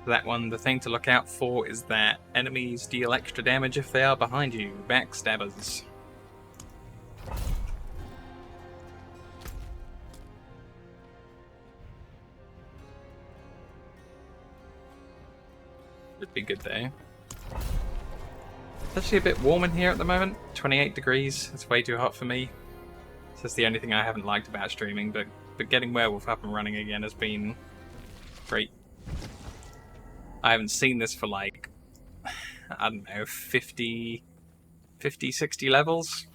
that one, the thing to look out for is that enemies deal extra damage if they are behind you. Backstabbers. Would be good though. It's actually a bit warm in here at the moment. 28 degrees. It's way too hot for me. So that's the only thing I haven't liked about streaming, but getting Werewolf up and running again has been great. I haven't seen this for like, I don't know, 50, 60 levels.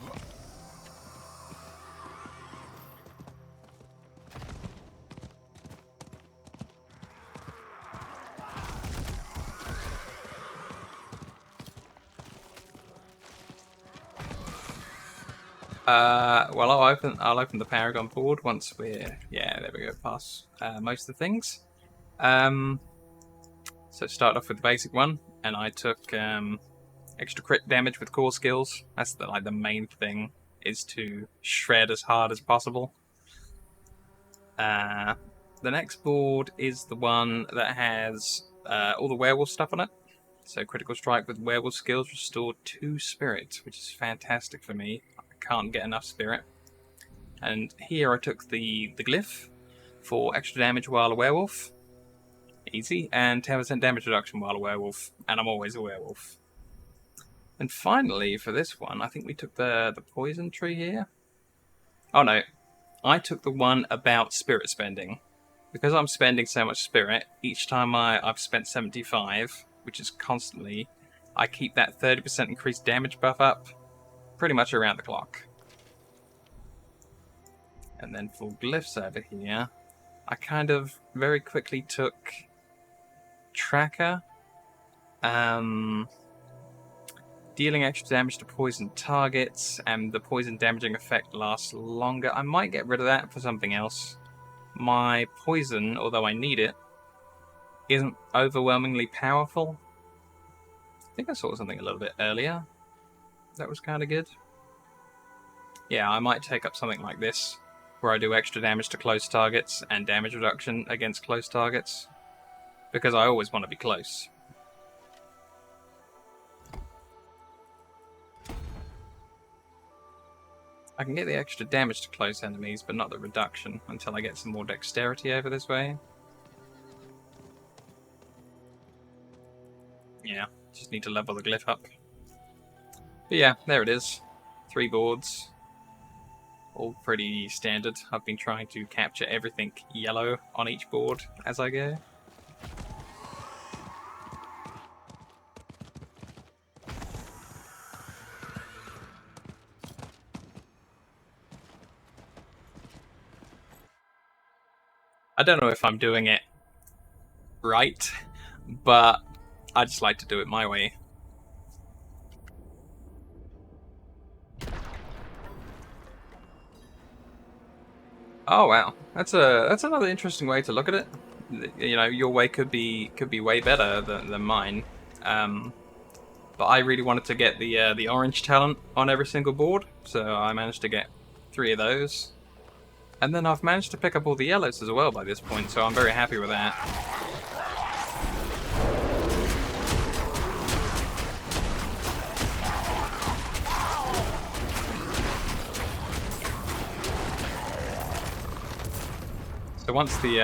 Well, I'll open the Paragon board once we're, yeah, there we go, past most of the things. So start off with the basic one, and I took extra crit damage with core skills. That's the main thing, is to shred as hard as possible. The next board is the one that has all the werewolf stuff on it. So critical strike with werewolf skills restored 2 spirit, which is fantastic for me. Can't get enough spirit. And here I took the glyph for extra damage while a werewolf. Easy. And 10% damage reduction while a werewolf. And I'm always a werewolf. And finally, for this one, I think we took the poison tree here. Oh no. I took the one about spirit spending. Because I'm spending so much spirit, each time I've spent 75, which is constantly, I keep that 30% increased damage buff up pretty much around the clock. And then for glyphs over here, I kind of very quickly took Tracker. Dealing extra damage to poison targets, and the poison damaging effect lasts longer. I might get rid of that for something else. My poison, although I need it, isn't overwhelmingly powerful. I think I saw something a little bit earlier that was kind of good. Yeah, I might take up something like this, where I do extra damage to close targets and damage reduction against close targets, because I always want to be close. I can get the extra damage to close enemies, but not the reduction, until I get some more dexterity over this way. Yeah, just need to level the glyph up. But yeah, there it is. 3 boards. All pretty standard. I've been trying to capture everything yellow on each board as I go. I don't know if I'm doing it right, but I just like to do it my way. Oh wow, that's another interesting way to look at it. You know, your way could be way better than mine. But I really wanted to get the orange talent on every single board, so I managed to get 3 of those. And then I've managed to pick up all the yellows as well by this point, so I'm very happy with that. So once the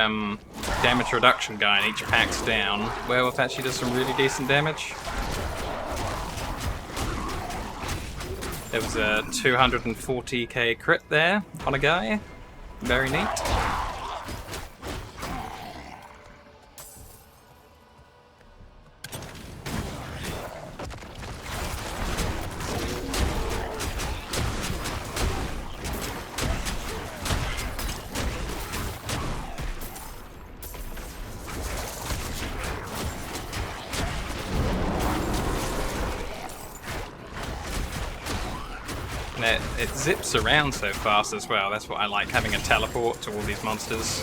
damage reduction guy in each pack's down, Werewolf actually does some really decent damage. There was a 240k crit there on a guy. Very neat. And it zips around so fast as well. That's what I like, having a teleport to all these monsters.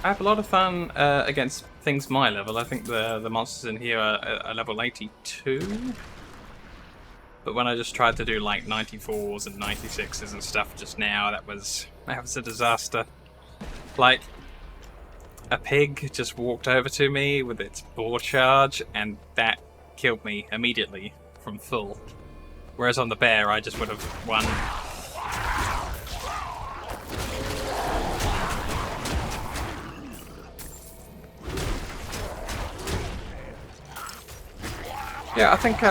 I have a lot of fun against things my level. I think the monsters in here are level 82. But when I just tried to do like 94s and 96s and stuff just now, that was a disaster. Like, a pig just walked over to me with its boar charge, and that killed me immediately from full. Whereas on the bear, I just would have won. Yeah, I think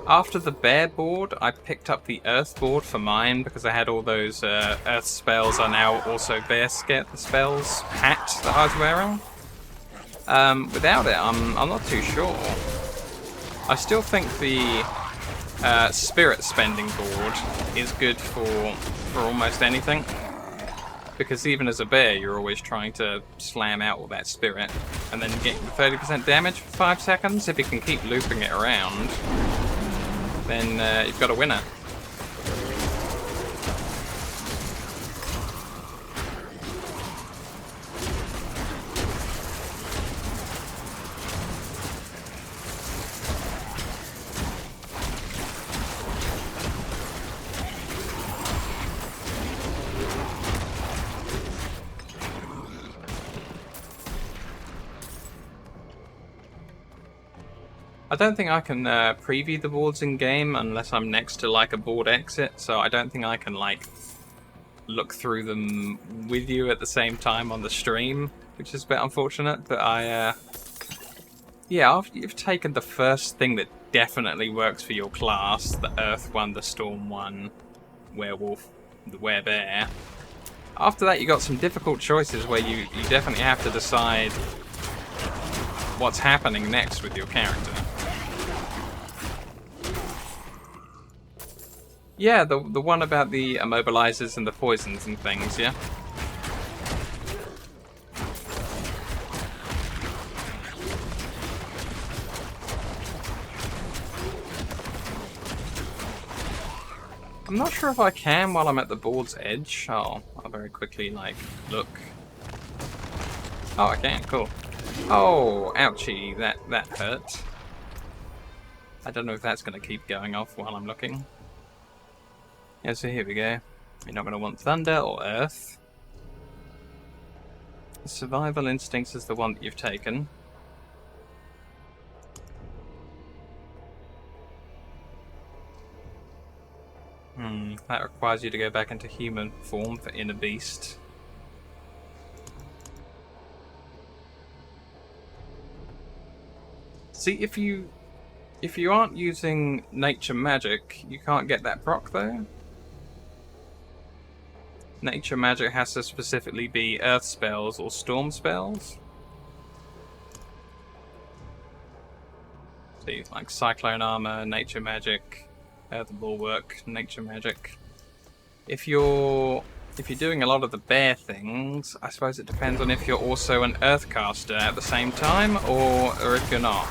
after the bear board, I picked up the earth board for mine because I had all those earth spells are now also bear spells hat that I was wearing. Without it, I'm not too sure. I still think the spirit spending board is good for almost anything. Because even as a bear, you're always trying to slam out all that spirit and then get 30% damage for 5 seconds. If you can keep looping it around, then you've got a winner. I don't think I can preview the boards in game unless I'm next to like a board exit, so I don't think I can like look through them with you at the same time on the stream, which is a bit unfortunate. But yeah, after you've taken the first thing that definitely works for your class, the Earth one, the Storm one, Werewolf, the Werebear, after that you got some difficult choices where you definitely have to decide what's happening next with your character. Yeah, the one about the immobilizers and the poisons and things, yeah? I'm not sure if I can while I'm at the board's edge. I'll very quickly, like, look. Oh, I can, cool. Oh, ouchie, that hurt. I don't know if that's going to keep going off while I'm looking. Yeah, so here we go. You're not going to want thunder or earth. Survival instincts is the one that you've taken. That requires you to go back into human form for inner beast. See, if you aren't using nature magic, you can't get that proc though. Nature magic has to specifically be earth spells or storm spells. See, like cyclone armor, nature magic, earth bulwark, nature magic. If you're doing a lot of the bear things, I suppose it depends on if you're also an earth caster at the same time or if you're not.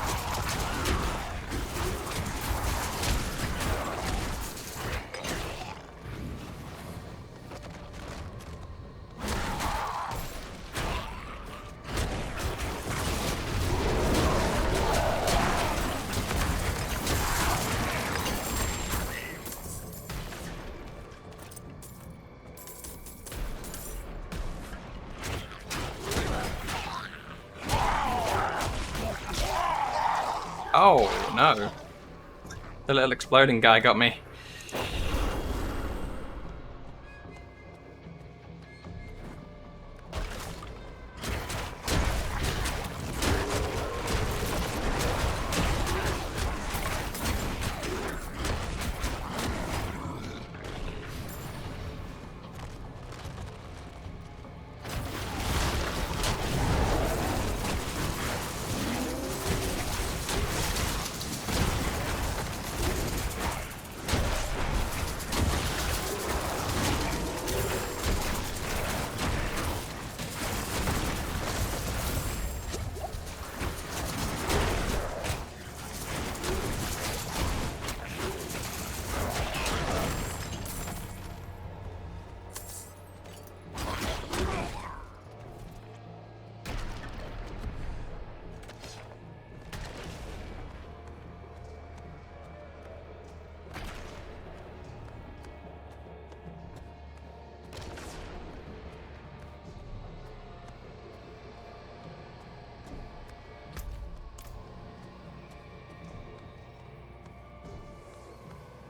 Oh, no. The little exploding guy got me.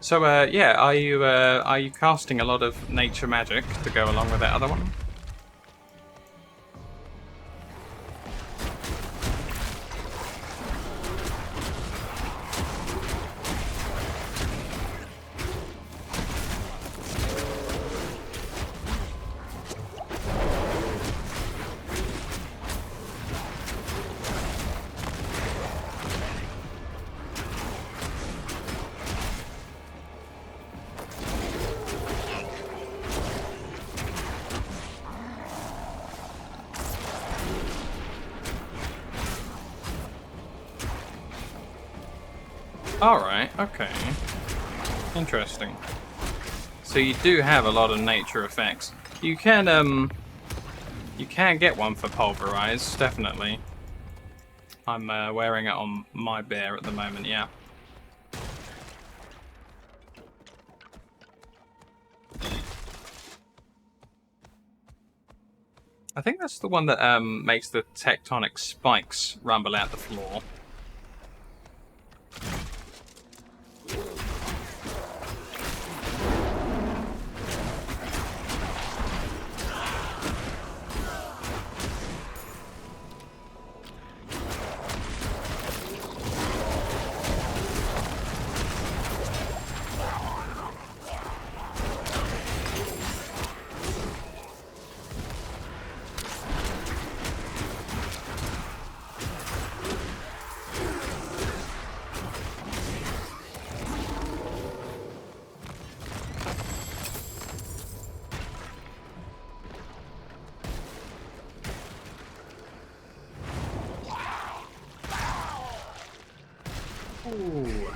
So, yeah, are you casting a lot of nature magic to go along with that other one? Alright, okay. Interesting. So you do have a lot of nature effects. You can get one for Pulverize, definitely. I'm wearing it on my bear at the moment, yeah. I think that's the one that makes the tectonic spikes rumble out the floor. Ooh.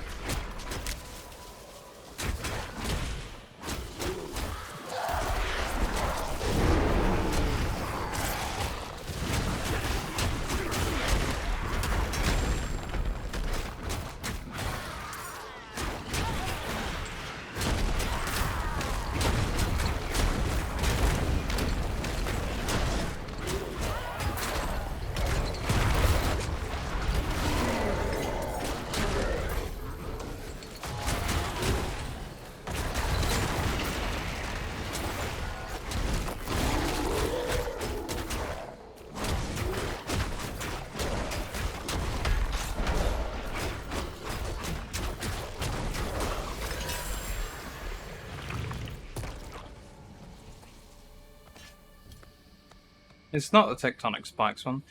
It's not the tectonic spikes one.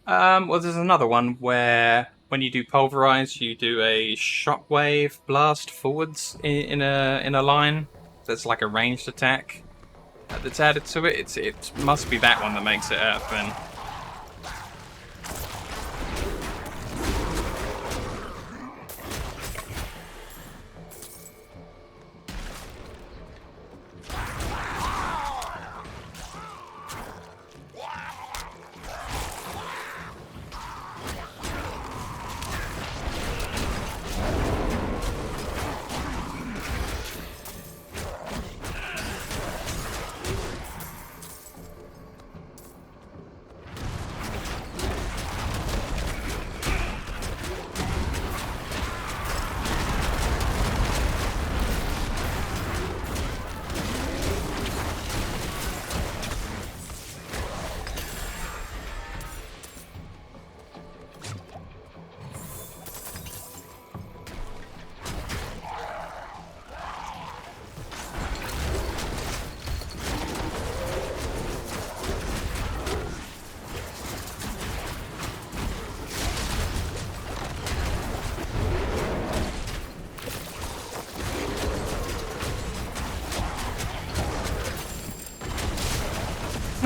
Well, there's another one where when you do pulverize, you do a shockwave blast forwards in a line. That's like a ranged attack that's added to it. It must be that one that makes it Earth then.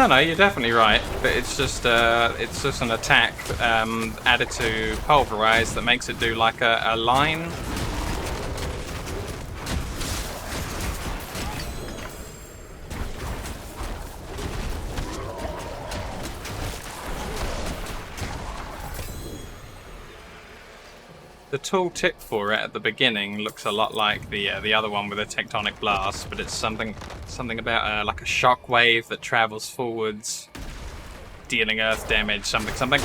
No, you're definitely right, but it's just an attack added to pulverize that makes it do like a line. The tooltip for it at the beginning looks a lot like the other one with a tectonic blast, but it's something about like a shockwave that travels forwards, dealing earth damage, something.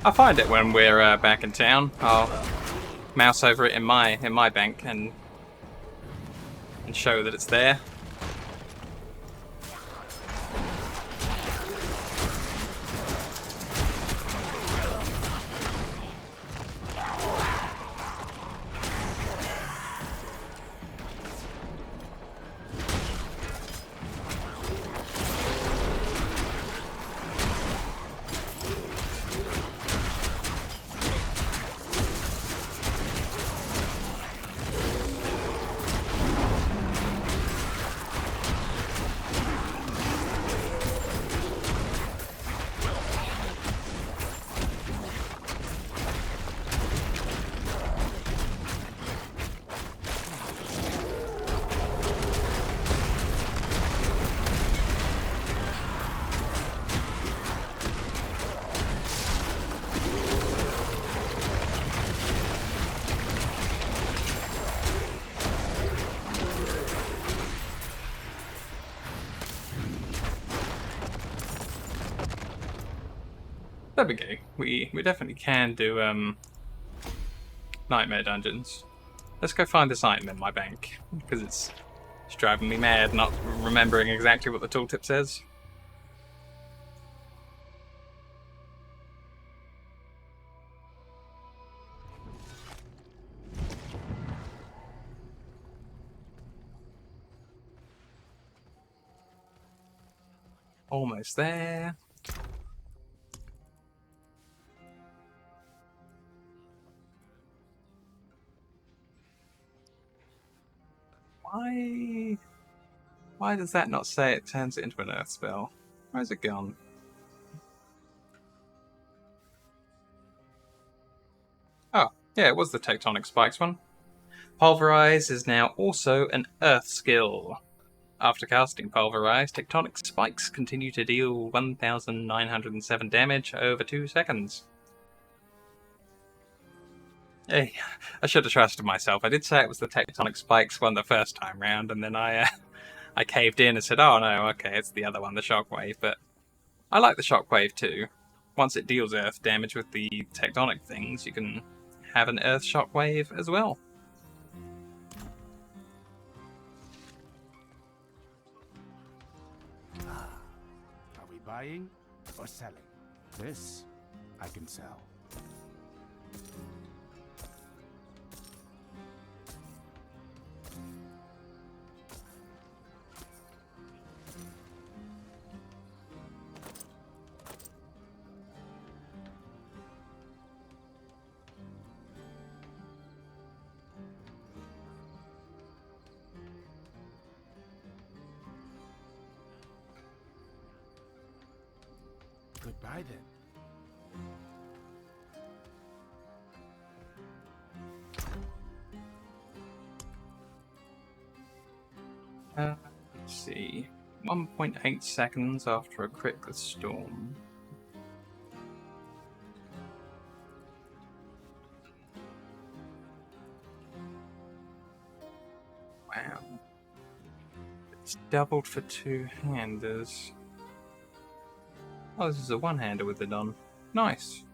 I'll find it when we're back in town. I'll mouse over it in my bank and show that it's there. There we go. We definitely can do nightmare dungeons. Let's go find this item in my bank, because it's driving me mad not remembering exactly what the tooltip says. Almost there. Why does that not say it turns it into an earth spell? Where's it gone? Oh, yeah, it was the Tectonic Spikes one. Pulverize is now also an earth skill. After casting Pulverize, Tectonic Spikes continue to deal 1,907 damage over 2 seconds. Hey, I should have trusted myself. I did say it was the Tectonic Spikes one the first time round, and then I caved in and said, oh no, okay, it's the other one, the Shockwave. But I like the Shockwave too. Once it deals earth damage with the tectonic things, you can have an earth Shockwave as well. Are we buying or selling? This I can sell. Goodbye then. Let's see. 1.8 seconds after a crit with Storm. Wow. It's doubled for two-handers. Oh, this is a one-hander with it on. Nice.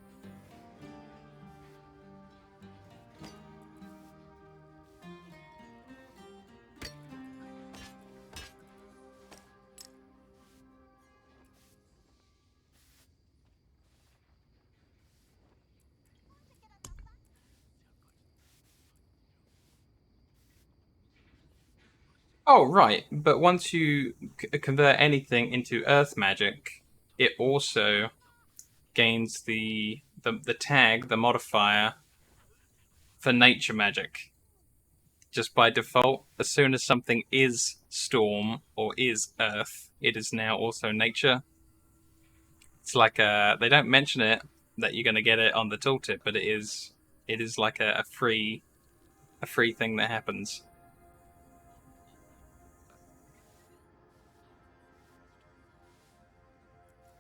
Oh, right. But once you convert anything into earth magic, it also gains the tag, the modifier for nature magic. Just by default, as soon as something is storm or is earth, it is now also nature. It's like they don't mention it that you're going to get it on the tooltip, but it is like a free thing that happens.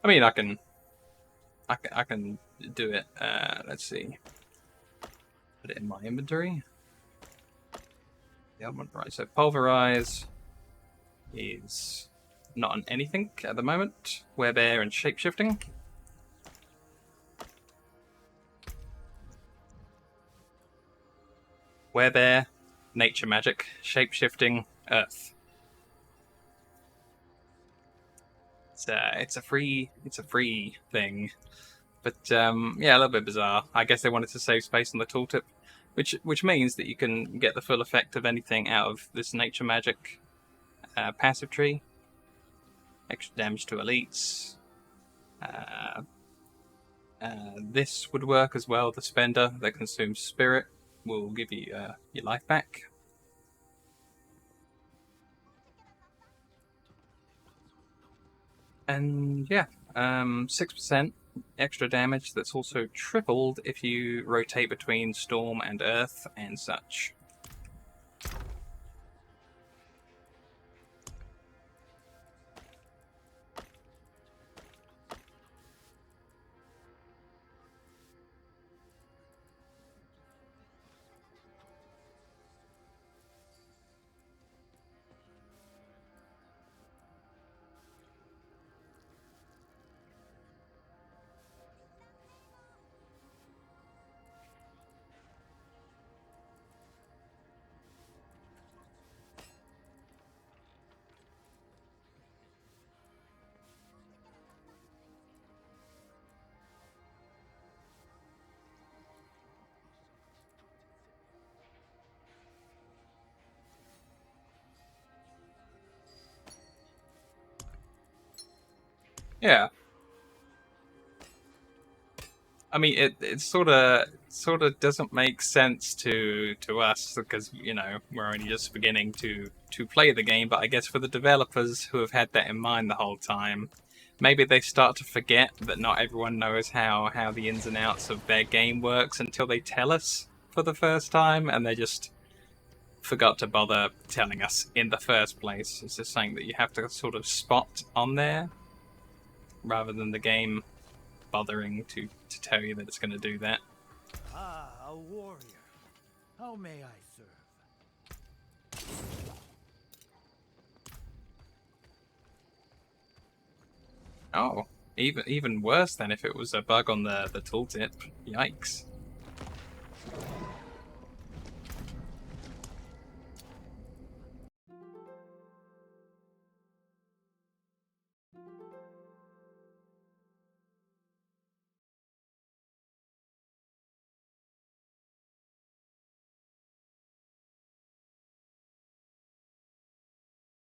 I mean, I can do it. Let's see. Put it in my inventory. The other one, right? So Pulverize is not on anything at the moment. Wear Bear and Shapeshifting. Werebear, nature magic, shape-shifting, earth. It's a free thing, but yeah, a little bit bizarre. I guess they wanted to save space on the tooltip, which means that you can get the full effect of anything out of this nature magic passive tree. Extra damage to elites. This would work as well. The spender that consumes spirit will give you your life back. And yeah, 6% extra damage that's also tripled if you rotate between storm and earth and such. Yeah. I mean, it sort of doesn't make sense to us because we're only just beginning to play the game. But I guess for the developers who have had that in mind the whole time, maybe they start to forget that not everyone knows how the ins and outs of their game works until they tell us for the first time, and they just forgot to bother telling us in the first place. It's just something that you have to sort of spot on there, rather than the game bothering to tell you that it's going to do that. Ah, a warrior. How may I serve? Oh, even worse than if it was a bug on the tooltip. Yikes.